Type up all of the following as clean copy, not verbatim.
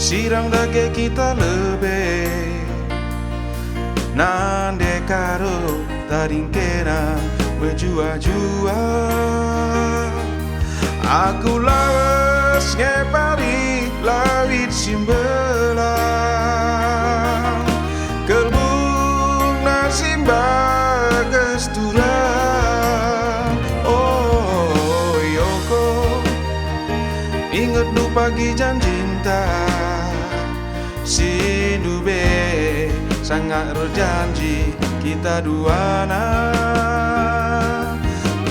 Sirang dage kita lebih nande karo taring kena berjua-jua. Aku lawas ngepari lawit simbelang kelbung nasimba gestura. Oh Yoko, inget du pagi janjinta Sindu be sangat berjanji kita duana.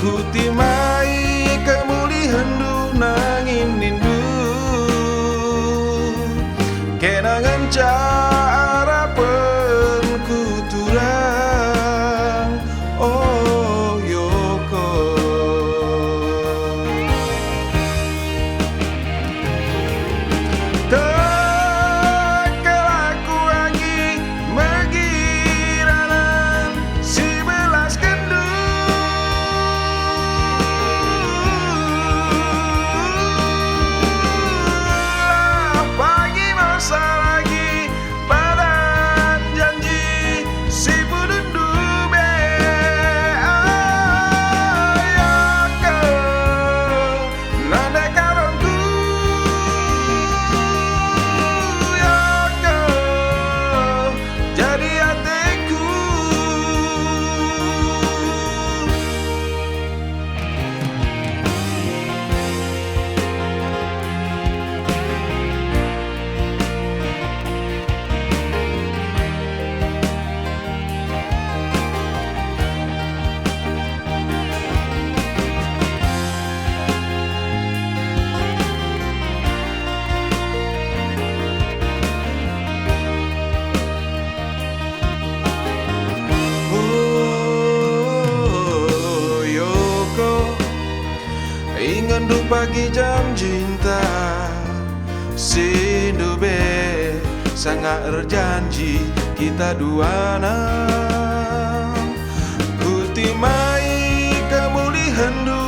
Kutimai kemulihan du nangin nindu kenangan cara penkuturang. Oh Yoko, ingat du pagi jam cinta Sindu be sangat berjanji kita duana. Kutimai kemulihan du